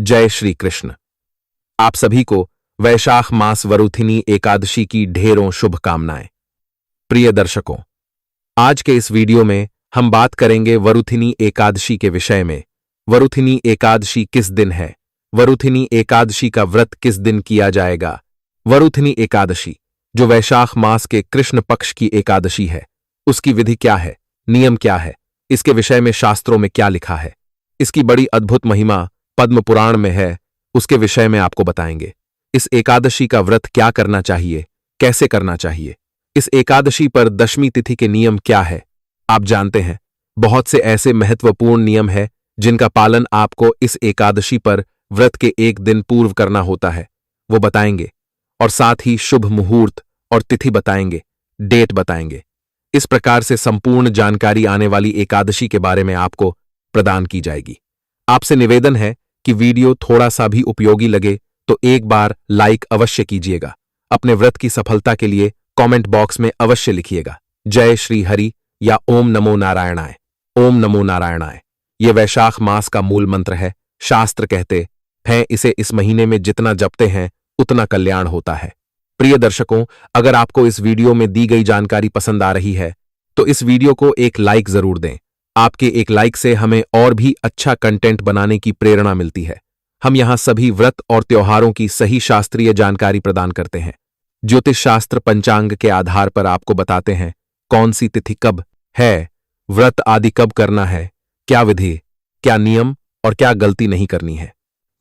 जय श्री कृष्ण। आप सभी को वैशाख मास वरुथिनी एकादशी की ढेरों शुभकामनाएं। प्रिय दर्शकों, आज के इस वीडियो में हम बात करेंगे वरुथिनी एकादशी के विषय में। वरुथिनी एकादशी किस दिन है? वरुथिनी एकादशी का व्रत किस दिन किया जाएगा? वरुथिनी एकादशी, जो वैशाख मास के कृष्ण पक्ष की एकादशी है, उसकी विधि क्या है, नियम क्या है, इसके विषय में शास्त्रों में क्या लिखा है, इसकी बड़ी अद्भुत महिमा पद्म पुराण में है, उसके विषय में आपको बताएंगे। इस एकादशी का व्रत क्या करना चाहिए, कैसे करना चाहिए, इस एकादशी पर दशमी तिथि के नियम क्या है, आप जानते हैं। बहुत से ऐसे महत्वपूर्ण नियम है जिनका पालन आपको इस एकादशी पर व्रत के एक दिन पूर्व करना होता है, वो बताएंगे। और साथ ही शुभ मुहूर्त और तिथि बताएंगे, डेट बताएंगे। इस प्रकार से संपूर्ण जानकारी आने वाली एकादशी के बारे में आपको प्रदान की जाएगी। आपसे निवेदन है कि वीडियो थोड़ा सा भी उपयोगी लगे तो एक बार लाइक अवश्य कीजिएगा। अपने व्रत की सफलता के लिए कमेंट बॉक्स में अवश्य लिखिएगा जय श्री हरि या ओम नमो नारायणाय। ओम नमो नारायणाय ये वैशाख मास का मूल मंत्र है। शास्त्र कहते हैं इसे इस महीने में जितना जपते हैं उतना कल्याण होता है। प्रिय दर्शकों, अगर आपको इस वीडियो में दी गई जानकारी पसंद आ रही है तो इस वीडियो को एक लाइक जरूर दें। आपके एक लाइक से हमें और भी अच्छा कंटेंट बनाने की प्रेरणा मिलती है। हम यहां सभी व्रत और त्योहारों की सही शास्त्रीय जानकारी प्रदान करते हैं। ज्योतिष शास्त्र पंचांग के आधार पर आपको बताते हैं कौन सी तिथि कब है, व्रत आदि कब करना है, क्या विधि, क्या नियम और क्या गलती नहीं करनी है।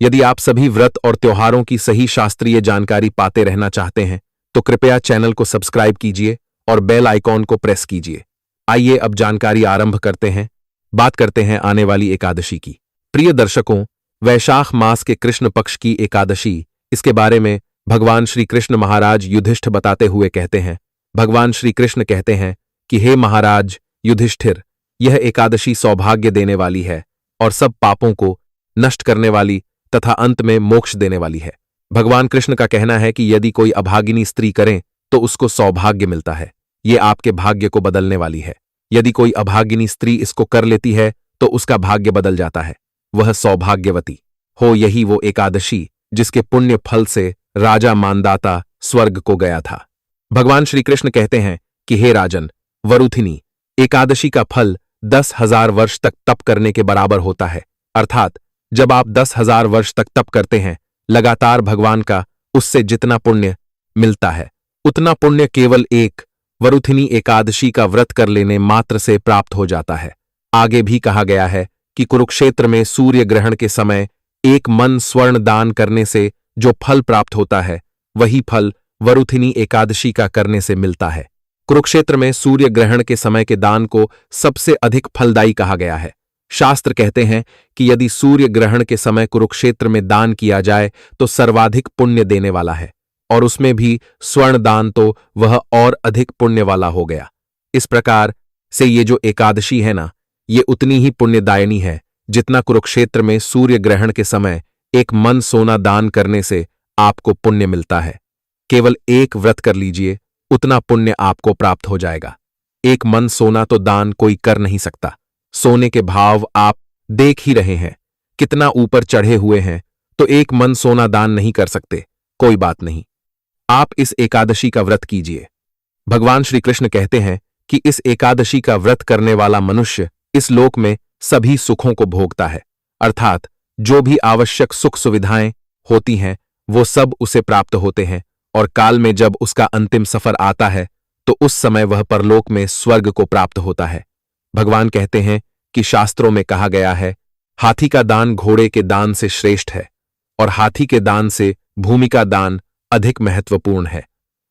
यदि आप सभी व्रत और त्योहारों की सही शास्त्रीय जानकारी पाते रहना चाहते हैं तो कृपया चैनल को सब्सक्राइब कीजिए और बेल आइकॉन को प्रेस कीजिए। आइए अब जानकारी आरंभ करते हैं। बात करते हैं आने वाली एकादशी की। प्रिय दर्शकों, वैशाख मास के कृष्ण पक्ष की एकादशी, इसके बारे में भगवान श्री कृष्ण महाराज युधिष्ठिर बताते हुए कहते हैं। भगवान श्री कृष्ण कहते हैं कि हे महाराज युधिष्ठिर, यह एकादशी सौभाग्य देने वाली है और सब पापों को नष्ट करने वाली तथा अंत में मोक्ष देने वाली है। भगवान कृष्ण का कहना है कि यदि कोई अभागिनी स्त्री करें तो उसको सौभाग्य मिलता है। ये आपके भाग्य को बदलने वाली है। यदि कोई अभागिनी स्त्री इसको कर लेती है तो उसका भाग्य बदल जाता है, वह सौभाग्यवती हो। यही वो एकादशी जिसके पुण्य फल से राजा मानदाता स्वर्ग को गया था। भगवान श्री कृष्ण कहते हैं कि हे राजन, वरुथिनी एकादशी का फल 10,000 वर्ष तक तप करने के बराबर होता है। अर्थात जब आप 10,000 वर्ष तक तप करते हैं लगातार भगवान का, उससे जितना पुण्य मिलता है उतना पुण्य केवल एक वरुथिनी एकादशी का व्रत कर लेने मात्र से प्राप्त हो जाता है। आगे भी कहा गया है कि कुरुक्षेत्र में सूर्य ग्रहण के समय एक मन स्वर्ण दान करने से जो फल प्राप्त होता है वही फल वरुथिनी एकादशी का करने से मिलता है। कुरुक्षेत्र में सूर्य ग्रहण के समय के दान को सबसे अधिक फलदायी कहा गया है। शास्त्र कहते हैं कि यदि सूर्य ग्रहण के समय कुरुक्षेत्र में दान किया जाए तो सर्वाधिक पुण्य देने वाला है, और उसमें भी स्वर्ण दान तो वह और अधिक पुण्य वाला हो गया। इस प्रकार से ये जो एकादशी है ना, ये उतनी ही पुण्यदायिनी है जितना कुरुक्षेत्र में सूर्य ग्रहण के समय एक मन सोना दान करने से आपको पुण्य मिलता है। केवल एक व्रत कर लीजिए, उतना पुण्य आपको प्राप्त हो जाएगा। एक मन सोना तो दान कोई कर नहीं सकता। सोने के भाव आप देख ही रहे हैं कितना ऊपर चढ़े हुए हैं, तो एक मन सोना दान नहीं कर सकते। कोई बात नहीं, आप इस एकादशी का व्रत कीजिए। भगवान श्री कृष्ण कहते हैं कि इस एकादशी का व्रत करने वाला मनुष्य इस लोक में सभी सुखों को भोगता है। अर्थात जो भी आवश्यक सुख सुविधाएं होती हैं वो सब उसे प्राप्त होते हैं, और काल में जब उसका अंतिम सफर आता है तो उस समय वह परलोक में स्वर्ग को प्राप्त होता है। भगवान कहते हैं कि शास्त्रों में कहा गया है, हाथी का दान घोड़े के दान से श्रेष्ठ है, और हाथी के दान से भूमि का दान अधिक महत्वपूर्ण है,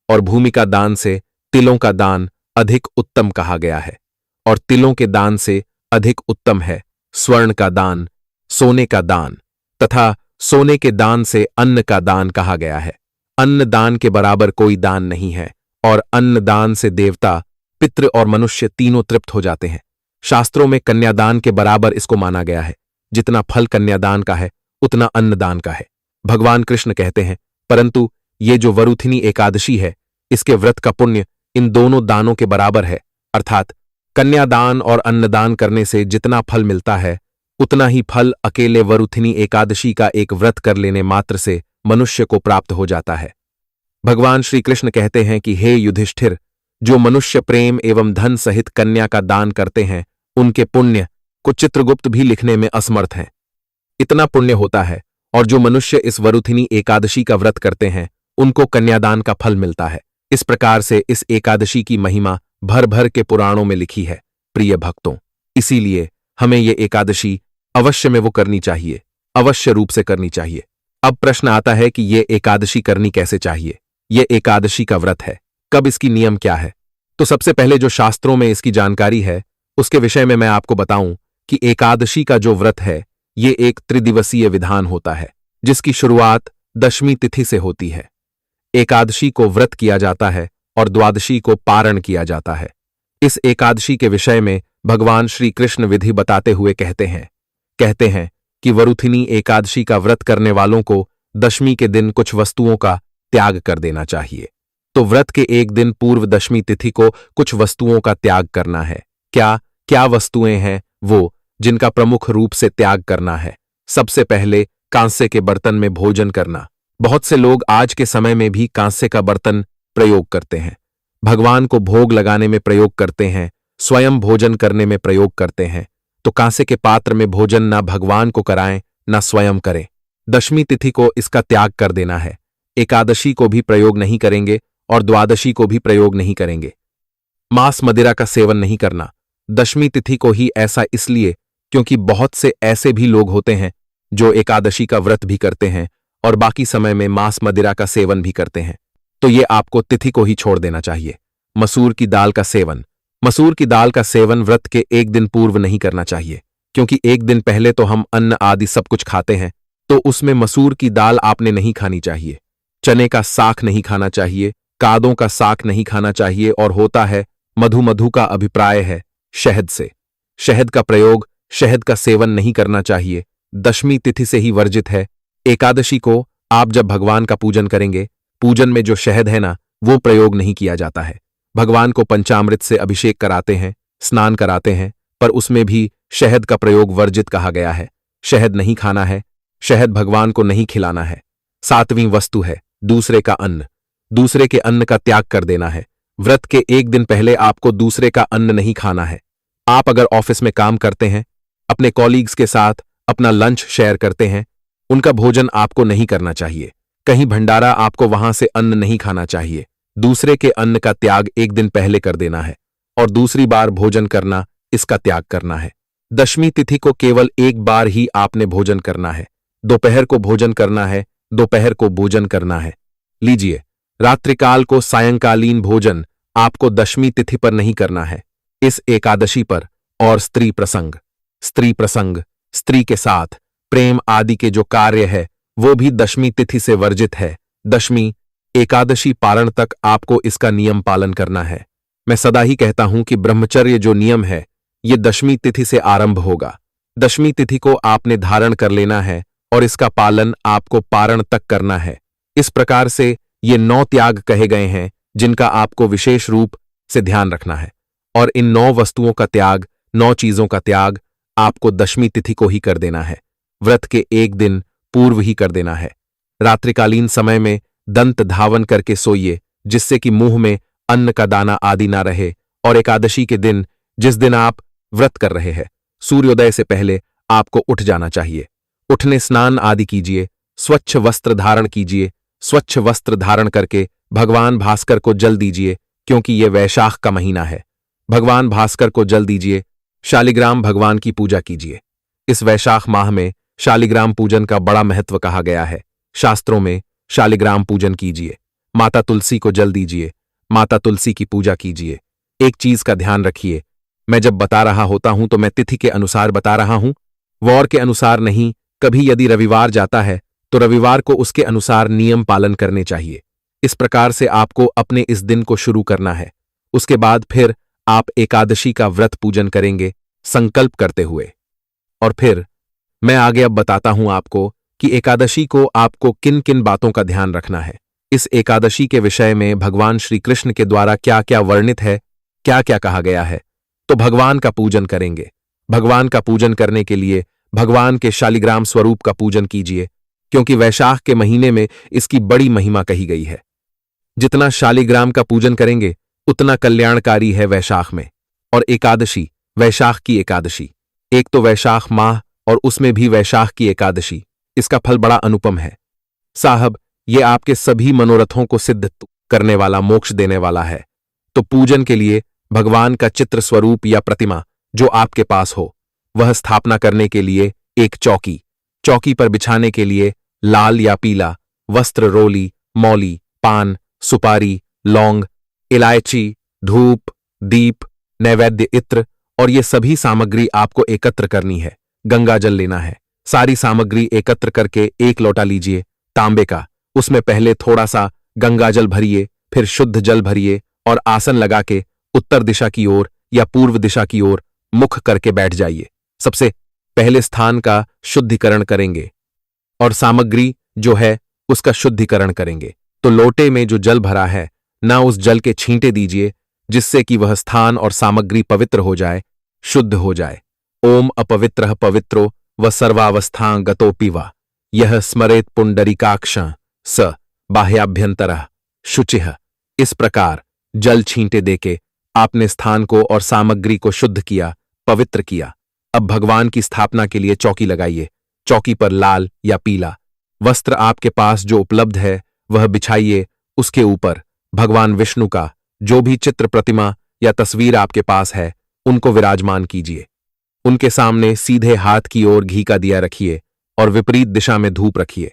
और भूमि का दान से तिलों का दान अधिक उत्तम कहा गया है, और तिलों के दान से अधिक उत्तम है स्वर्ण का दान, सोने का दान, तथा सोने के दान से अन्न का दान कहा गया है। अन्न दान के बराबर कोई दान नहीं है, और अन्न दान से देवता, पितृ और मनुष्य तीनों तृप्त हो जाते हैं। शास्त्रों में कन्यादान के बराबर इसको माना गया है। जितना फल कन्यादान का है उतना अन्नदान का है। भगवान कृष्ण कहते हैं, परंतु ये जो वरुथिनी एकादशी है इसके व्रत का पुण्य इन दोनों दानों के बराबर है। अर्थात कन्यादान और अन्नदान करने से जितना फल मिलता है उतना ही फल अकेले वरुथिनी एकादशी का एक व्रत कर लेने मात्र से मनुष्य को प्राप्त हो जाता है। भगवान श्री कृष्ण कहते हैं कि हे युधिष्ठिर, जो मनुष्य प्रेम एवं धन सहित कन्या का दान करते हैं उनके पुण्य को चित्रगुप्त भी लिखने में असमर्थ हैं। इतना पुण्य होता है, और जो मनुष्य इस वरुथिनी एकादशी का व्रत करते हैं उनको कन्यादान का फल मिलता है। इस प्रकार से इस एकादशी की महिमा भर भर के पुराणों में लिखी है प्रिय भक्तों। इसीलिए हमें ये एकादशी अवश्य में वो करनी चाहिए, अवश्य रूप से करनी चाहिए। अब प्रश्न आता है कि ये एकादशी करनी कैसे चाहिए। ये एकादशी का व्रत है, कब इसकी नियम क्या है? तो सबसे पहले जो शास्त्रों में इसकी जानकारी है उसके विषय में मैं आपको बताऊं कि एकादशी का जो व्रत है ये एक त्रिदिवसीय विधान होता है, जिसकी शुरुआत दशमी तिथि से होती है। एकादशी को व्रत किया जाता है और द्वादशी को पारण किया जाता है। इस एकादशी के विषय में भगवान श्री कृष्ण विधि बताते हुए कहते हैं कि वरुथिनी एकादशी का व्रत करने वालों को दशमी के दिन कुछ वस्तुओं का त्याग कर देना चाहिए। तो व्रत के एक दिन पूर्व दशमी तिथि को कुछ वस्तुओं का त्याग करना है। क्या क्या वस्तुएं हैं वो जिनका प्रमुख रूप से त्याग करना है? सबसे पहले कांसे के बर्तन में भोजन करना। बहुत से लोग आज के समय में भी कांसे का बर्तन प्रयोग करते हैं, भगवान को भोग लगाने में प्रयोग करते हैं, स्वयं भोजन करने में प्रयोग करते हैं। तो कांसे के पात्र में भोजन ना भगवान को कराएं ना स्वयं करें। दशमी तिथि को इसका त्याग कर देना है। एकादशी को भी प्रयोग नहीं करेंगे और द्वादशी को भी प्रयोग नहीं करेंगे। मांस मदिरा का सेवन नहीं करना। दशमी तिथि को ही ऐसा इसलिए क्योंकि बहुत से ऐसे भी लोग होते हैं जो एकादशी का व्रत भी करते हैं और बाकी समय में मांस मदिरा का सेवन भी करते हैं। तो ये आपको तिथि को ही छोड़ देना चाहिए। मसूर की दाल का सेवन। मसूर की दाल का सेवन व्रत के एक दिन पूर्व नहीं करना चाहिए, क्योंकि एक दिन पहले तो हम अन्न आदि सब कुछ खाते हैं, तो उसमें मसूर की दाल आपने नहीं खानी चाहिए। चने का साग नहीं खाना चाहिए, कादों का साग नहीं खाना चाहिए, और होता है मधु का अभिप्राय है शहद से। शहद का प्रयोग, शहद का सेवन नहीं करना चाहिए। दशमी तिथि से ही वर्जित है। एकादशी को आप जब भगवान का पूजन करेंगे, पूजन में जो शहद है ना वो प्रयोग नहीं किया जाता है। भगवान को पंचामृत से अभिषेक कराते हैं, स्नान कराते हैं, पर उसमें भी शहद का प्रयोग वर्जित कहा गया है। शहद नहीं खाना है, शहद भगवान को नहीं खिलाना है। 7वीं वस्तु है दूसरे का अन्न। दूसरे के अन्न का त्याग कर देना है। व्रत के एक दिन पहले आपको दूसरे का अन्न नहीं खाना है। आप अगर ऑफिस में काम करते हैं, अपने कॉलीग्स के साथ अपना लंच शेयर करते हैं, उनका भोजन आपको नहीं करना चाहिए। कहीं भंडारा, आपको वहां से अन्न नहीं खाना चाहिए। दूसरे के अन्न का त्याग एक दिन पहले कर देना है और दूसरी बार भोजन करना, इसका त्याग करना है। दशमी तिथि को केवल एक बार ही आपने भोजन करना है। दोपहर को भोजन करना है, दोपहर को भोजन करना है। लीजिए, रात्रिकाल को सायंकालीन भोजन आपको दशमी तिथि पर नहीं करना है, इस एकादशी पर। और स्त्री प्रसंग, स्त्री के साथ प्रेम आदि के जो कार्य है वो भी दशमी तिथि से वर्जित है। दशमी एकादशी पारण तक आपको इसका नियम पालन करना है। मैं सदा ही कहता हूं कि ब्रह्मचर्य जो नियम है ये दशमी तिथि से आरंभ होगा। दशमी तिथि को आपने धारण कर लेना है और इसका पालन आपको पारण तक करना है। इस प्रकार से ये 9 त्याग कहे गए हैं जिनका आपको विशेष रूप से ध्यान रखना है, और इन 9 वस्तुओं का त्याग, 9 चीजों का त्याग आपको दशमी तिथि को ही कर देना है। व्रत के एक दिन पूर्व ही कर देना है। रात्रिकालीन समय में दंत धावन करके सोइए, जिससे कि मुंह में अन्न का दाना आदि ना रहे। और एकादशी के दिन, जिस दिन आप व्रत कर रहे हैं, सूर्योदय से पहले आपको उठ जाना चाहिए। उठने स्नान आदि कीजिए, स्वच्छ वस्त्र धारण कीजिए। स्वच्छ वस्त्र धारण करके भगवान भास्कर को जल दीजिए, क्योंकि यह वैशाख का महीना है। भगवान भास्कर को जल दीजिए। शालिग्राम भगवान की पूजा कीजिए। इस वैशाख माह में शालिग्राम पूजन का बड़ा महत्व कहा गया है। शास्त्रों में शालिग्राम पूजन कीजिए। माता तुलसी को जल दीजिए। माता तुलसी की पूजा कीजिए। एक चीज का ध्यान रखिए, मैं जब बता रहा होता हूं तो मैं तिथि के अनुसार बता रहा हूं, वॉर के अनुसार नहीं। कभी यदि रविवार जाता है तो रविवार को उसके अनुसार नियम पालन करने चाहिए। इस प्रकार से आपको अपने इस दिन को शुरू करना है। उसके बाद फिर आप एकादशी का व्रत पूजन करेंगे संकल्प करते हुए। और फिर मैं आगे अब बताता हूं आपको कि एकादशी को आपको किन किन बातों का ध्यान रखना है। इस एकादशी के विषय में भगवान श्री कृष्ण के द्वारा क्या क्या वर्णित है, क्या क्या कहा गया है। तो भगवान का पूजन करेंगे। भगवान का पूजन करने के लिए भगवान के शालिग्राम स्वरूप का पूजन कीजिए, क्योंकि वैशाख के महीने में इसकी बड़ी महिमा कही गई है। जितना शालिग्राम का पूजन करेंगे उतना कल्याणकारी है वैशाख में। और एकादशी, वैशाख की एकादशी, एक तो वैशाख माह और उसमें भी वैशाख की एकादशी, इसका फल बड़ा अनुपम है साहब। ये आपके सभी मनोरथों को सिद्ध करने वाला, मोक्ष देने वाला है। तो पूजन के लिए भगवान का चित्र स्वरूप या प्रतिमा जो आपके पास हो, वह स्थापना करने के लिए एक चौकी, चौकी पर बिछाने के लिए लाल या पीला वस्त्र, रोली, मौली, पान, सुपारी, लौंग, इलायची, धूप, दीप, नैवेद्य इत्र और ये सभी सामग्री आपको एकत्र करनी है। गंगा जल लेना है। सारी सामग्री एकत्र करके एक लोटा लीजिए तांबे का, उसमें पहले थोड़ा सा गंगा जल भरिए, फिर शुद्ध जल भरिए और आसन लगा के उत्तर दिशा की ओर या पूर्व दिशा की ओर मुख करके बैठ जाइए। सबसे पहले स्थान का शुद्धिकरण करेंगे और सामग्री जो है उसका शुद्धिकरण करेंगे। तो लोटे में जो जल भरा है ना, उस जल के छींटे दीजिए, जिससे कि वह स्थान और सामग्री पवित्र हो जाए, शुद्ध हो जाए। ओम अपवित्रः पवित्रो व सर्वावस्थां गतोऽपि वा यह स्मरेत पुंडरीकाक्षं स बाह्याभ्यंतरः शुचिः। इस प्रकार जल छींटे देके आपने स्थान को और सामग्री को शुद्ध किया, पवित्र किया। अब भगवान की स्थापना के लिए चौकी लगाइए। चौकी पर लाल या पीला वस्त्र आपके पास जो उपलब्ध है वह बिछाइए। उसके ऊपर भगवान विष्णु का जो भी चित्र, प्रतिमा या तस्वीर आपके पास है उनको विराजमान कीजिए। उनके सामने सीधे हाथ की ओर घी का दिया रखिए और विपरीत दिशा में धूप रखिए।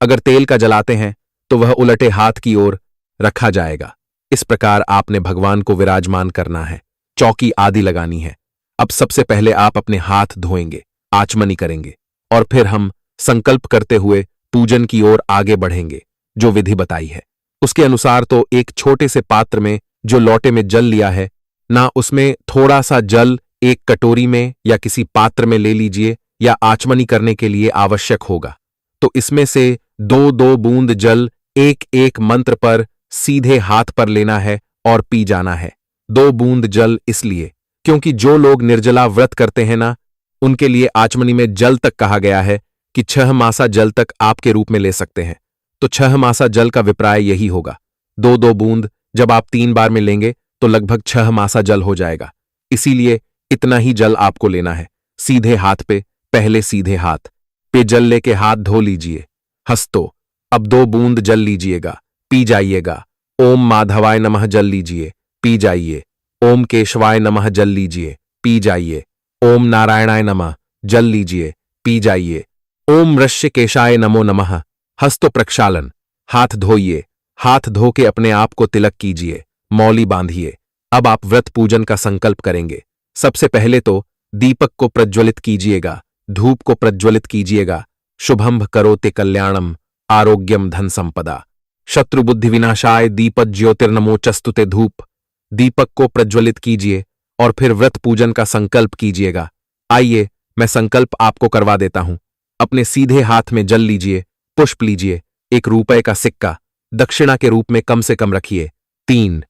अगर तेल का जलाते हैं तो वह उलटे हाथ की ओर रखा जाएगा। इस प्रकार आपने भगवान को विराजमान करना है। चौकी आदि लगानी है। अब सबसे पहले आप अपने हाथ धोएंगे, आचमनी करेंगे और फिर हम संकल्प करते हुए पूजन की ओर आगे बढ़ेंगे। जो विधि बताई है उसके अनुसार तो एक छोटे से पात्र में जो लोटे में जल लिया है ना, उसमें थोड़ा सा जल एक कटोरी में या किसी पात्र में ले लीजिए या आचमनी करने के लिए आवश्यक होगा। तो इसमें से 2-2 बूंद जल एक एक मंत्र पर सीधे हाथ पर लेना है और पी जाना है। 2 बूंद जल इसलिए क्योंकि जो लोग निर्जला व्रत करते हैं ना, उनके लिए आचमनी में जल तक कहा गया है कि 6 मासा जल तक आपके रूप में ले सकते हैं। तो 6 मासा जल का विप्राय यही होगा। 2-2 बूंद जब आप 3 बार में लेंगे तो लगभग 6 मासा जल हो जाएगा। इसीलिए इतना ही जल आपको लेना है। सीधे हाथ पे, पहले सीधे हाथ पे जल लेके हाथ धो लीजिए। हंसतो अब 2 बूंद जल लीजिएगा, पी जाइएगा। ओम माधवाय नमः जल लीजिए, पी जाइए। ओम केशवाय नमः जल लीजिए, पी जाइए। ओम नारायणाय नमः जल लीजिए, पी जाइए। ओम ऋषिकेशाय नमो नमः। हस्तो प्रक्षालन, हाथ धोइए। हाथ धो के अपने आप को तिलक कीजिए, मौली बांधिए। अब आप व्रत पूजन का संकल्प करेंगे। सबसे पहले तो दीपक को प्रज्वलित कीजिएगा, धूप को प्रज्वलित कीजिएगा। शुभम करोते कल्याणम आरोग्यम धन संपदा शत्रु बुद्धि विनाशाय दीपक ज्योतिर्नमोचस्तुते। धूप दीपक को प्रज्वलित कीजिए और फिर व्रत पूजन का संकल्प कीजिएगा। आइए मैं संकल्प आपको करवा देता हूं। अपने सीधे हाथ में जल लीजिए, पुष्प लीजिए, 1 रुपए का सिक्का दक्षिणा के रूप में कम से कम रखिए। 3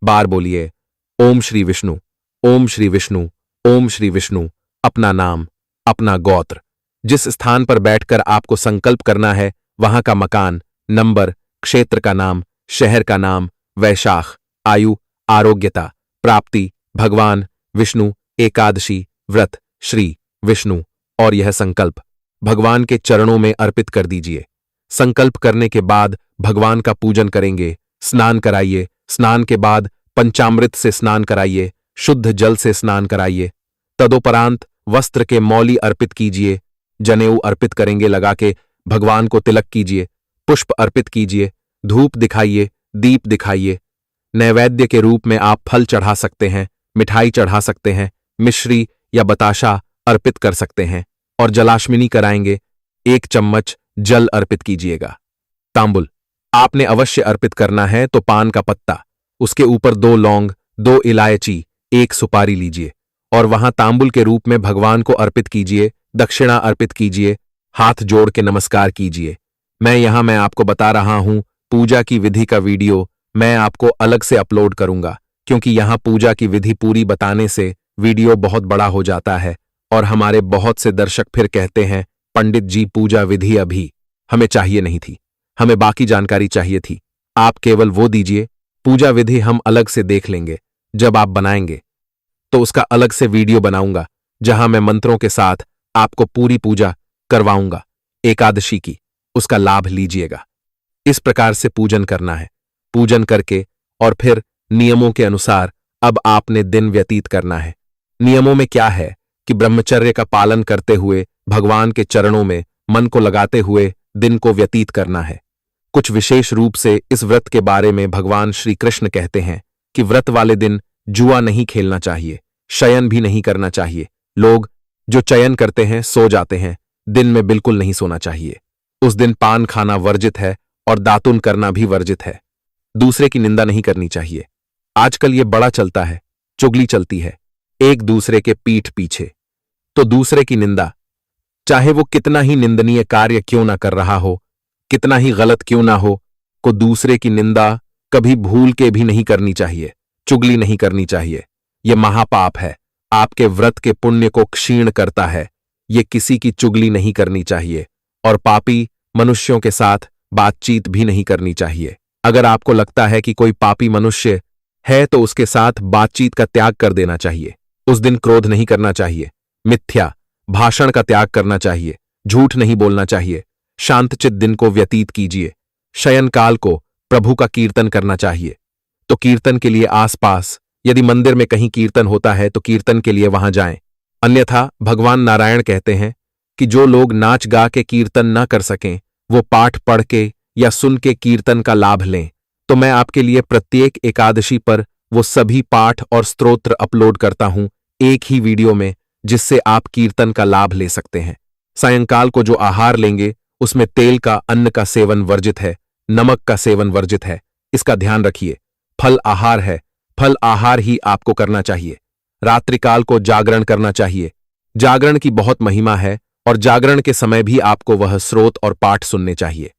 बार बोलिए ओम श्री विष्णु, ओम श्री विष्णु, ओम श्री विष्णु। अपना नाम, अपना गोत्र, जिस स्थान पर बैठकर आपको संकल्प करना है वहां का मकान, नंबर, क्षेत्र का नाम, शहर का नाम, वैशाख, आयु, आरोग्यता, प्राप्ति, भगवान विष्णु, एकादशी, व्रत, श्री विष्णु और यह संकल्प भगवान के चरणों में अर्पित कर दीजिए। संकल्प करने के बाद भगवान का पूजन करेंगे। स्नान कराइए। स्नान के बाद पंचामृत से स्नान कराइए, शुद्ध जल से स्नान कराइए। तदोपरांत वस्त्र के मौली अर्पित कीजिए। जनेऊ अर्पित करेंगे लगा के भगवान को तिलक कीजिए। पुष्प अर्पित कीजिए, धूप दिखाइए, दीप दिखाइए। नैवेद्य के रूप में आप फल चढ़ा सकते हैं, मिठाई चढ़ा सकते हैं, मिश्री या बताशा अर्पित कर सकते हैं और जलाशमिनी कराएंगे। 1 चम्मच जल अर्पित कीजिएगा। तांबुल आपने अवश्य अर्पित करना है तो पान का पत्ता, उसके ऊपर 2 लौंग, 2 इलायची, 1 सुपारी लीजिए और वहां तांबुल के रूप में भगवान को अर्पित कीजिए। दक्षिणा अर्पित कीजिए। हाथ जोड़ के नमस्कार कीजिए। मैं आपको बता रहा हूं, पूजा की विधि का वीडियो मैं आपको अलग से अपलोड करूंगा, क्योंकि यहां पूजा की विधि पूरी बताने से वीडियो बहुत बड़ा हो जाता है और हमारे बहुत से दर्शक फिर कहते हैं, पंडित जी पूजा विधि अभी हमें चाहिए नहीं थी, हमें बाकी जानकारी चाहिए थी, आप केवल वो दीजिए, पूजा विधि हम अलग से देख लेंगे। जब आप बनाएंगे तो उसका अलग से वीडियो बनाऊंगा जहां मैं मंत्रों के साथ आपको पूरी पूजा करवाऊंगा एकादशी की, उसका लाभ लीजिएगा। इस प्रकार से पूजन करना है। पूजन करके और फिर नियमों के अनुसार अब आपने दिन व्यतीत करना है। नियमों में क्या है कि ब्रह्मचर्य का पालन करते हुए भगवान के चरणों में मन को लगाते हुए दिन को व्यतीत करना है। कुछ विशेष रूप से इस व्रत के बारे में भगवान श्री कृष्ण कहते हैं कि व्रत वाले दिन जुआ नहीं खेलना चाहिए, शयन भी नहीं करना चाहिए। लोग जो चयन करते हैं सो जाते हैं, दिन में बिल्कुल नहीं सोना चाहिए। उस दिन पान खाना वर्जित है और दातुन करना भी वर्जित है। दूसरे की निंदा नहीं करनी चाहिए। आजकल ये बड़ा चलता है, चुगली चलती है एक दूसरे के पीठ पीछे। तो दूसरे की निंदा, चाहे वो कितना ही निंदनीय कार्य क्यों ना कर रहा हो, कितना ही गलत क्यों ना हो, को दूसरे की निंदा कभी भूल के भी नहीं करनी चाहिए, चुगली नहीं करनी चाहिए। यह महापाप है, आपके व्रत के पुण्य को क्षीण करता है। ये किसी की चुगली नहीं करनी चाहिए और पापी मनुष्यों के साथ बातचीत भी नहीं करनी चाहिए। अगर आपको लगता है कि कोई पापी मनुष्य है तो उसके साथ बातचीत का त्याग कर देना चाहिए। उस दिन क्रोध नहीं करना चाहिए, मिथ्या भाषण का त्याग करना चाहिए, झूठ नहीं बोलना चाहिए, शांतचित्त दिन को व्यतीत कीजिए। शयन काल को प्रभु का कीर्तन करना चाहिए। तो कीर्तन के लिए आसपास यदि मंदिर में कहीं कीर्तन होता है तो कीर्तन के लिए वहां जाएं। अन्यथा भगवान नारायण कहते हैं कि जो लोग नाच गा के कीर्तन न कर सकें वो पाठ पढ़ के या सुन के कीर्तन का लाभ लें। तो मैं आपके लिए प्रत्येक एकादशी पर वो सभी पाठ और स्तोत्र अपलोड करता हूं एक ही वीडियो में, जिससे आप कीर्तन का लाभ ले सकते हैं। सायंकाल को जो आहार लेंगे उसमें तेल का, अन्न का सेवन वर्जित है, नमक का सेवन वर्जित है, इसका ध्यान रखिए। फल आहार है, फल आहार ही आपको करना चाहिए। रात्रिकाल को जागरण करना चाहिए। जागरण की बहुत महिमा है और जागरण के समय भी आपको वह स्रोत और पाठ सुनने चाहिए।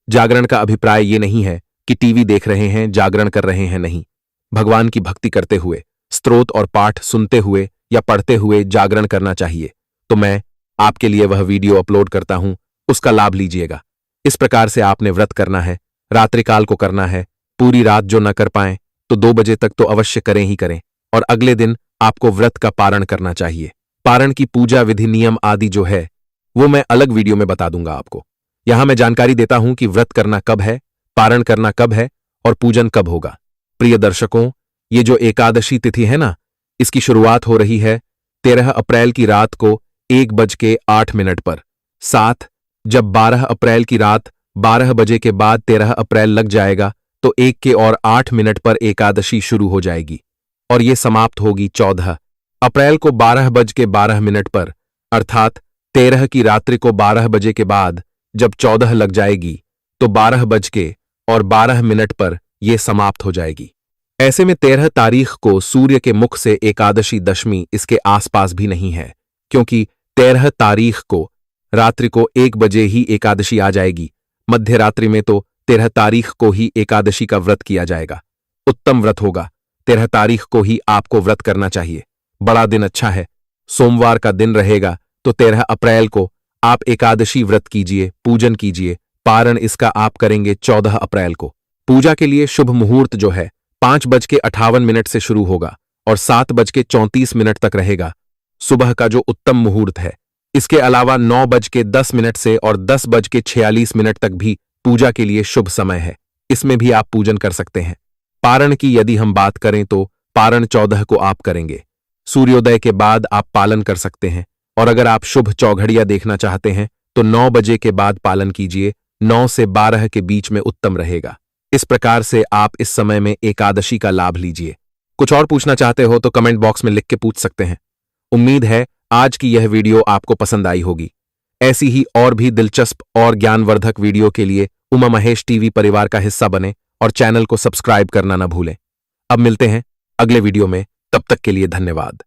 जागरण का अभिप्राय ये नहीं है कि टीवी देख रहे हैं, जागरण कर रहे हैं, नहीं। भगवान की भक्ति करते हुए, स्तोत्र और पाठ सुनते हुए या पढ़ते हुए जागरण करना चाहिए। तो मैं आपके लिए वह वीडियो अपलोड करता हूं, उसका लाभ लीजिएगा। इस प्रकार से आपने व्रत करना है, रात्रिकाल को करना है। पूरी रात जो न कर पाएं तो 2 बजे तक तो अवश्य करें ही करें और अगले दिन आपको व्रत का पारण करना चाहिए। पारण की पूजा विधि नियम आदि जो है वो मैं अलग वीडियो में बता दूंगा आपको। यहां मैं जानकारी देता हूं कि व्रत करना कब है, पारण करना कब है और पूजन कब होगा। प्रिय दर्शकों, ये जो एकादशी तिथि है ना, इसकी शुरुआत हो रही है 13 अप्रैल की रात को 1:08 पर। साथ जब 12 अप्रैल की रात 12 बजे के बाद 13 अप्रैल लग जाएगा तो 1:08 पर एकादशी शुरू हो जाएगी और ये समाप्त होगी 14 अप्रैल को 12:12 पर, अर्थात 13 की रात्रि को 12 बजे के बाद जब 14 लग जाएगी तो 12:12 पर यह समाप्त हो जाएगी। ऐसे में 13 तारीख को सूर्य के मुख से एकादशी दशमी इसके आसपास भी नहीं है, क्योंकि 13 तारीख को रात्रि को 1 बजे ही एकादशी आ जाएगी। मध्य रात्रि में तो 13 तारीख को ही एकादशी का व्रत किया जाएगा। उत्तम व्रत होगा, 13 तारीख को ही आपको व्रत करना चाहिए। बड़ा दिन अच्छा है, सोमवार का दिन रहेगा, तो 13 अप्रैल को आप एकादशी व्रत कीजिए, पूजन कीजिए। पारण इसका आप करेंगे 14 अप्रैल को। पूजा के लिए शुभ मुहूर्त जो है 5:58 से शुरू होगा और 7:34 तक रहेगा, सुबह का जो उत्तम मुहूर्त है। इसके अलावा 9:10 से और 10:46 तक भी पूजा के लिए शुभ समय है, इसमें भी आप पूजन कर सकते हैं। पारण की यदि हम बात करें तो पारण 14 को आप करेंगे। सूर्योदय के बाद आप पालन कर सकते हैं और अगर आप शुभ चौघड़िया देखना चाहते हैं तो 9 बजे के बाद पालन कीजिए, 9 से 12 के बीच में उत्तम रहेगा। इस प्रकार से आप इस समय में एकादशी का लाभ लीजिए। कुछ और पूछना चाहते हो तो कमेंट बॉक्स में लिख के पूछ सकते हैं। उम्मीद है आज की यह वीडियो आपको पसंद आई होगी। ऐसी ही और भी दिलचस्प और ज्ञानवर्धक वीडियो के लिए उमा महेश टीवी परिवार का हिस्सा बने और चैनल को सब्सक्राइब करना न भूलें। अब मिलते हैं अगले वीडियो में, तब तक के लिए धन्यवाद।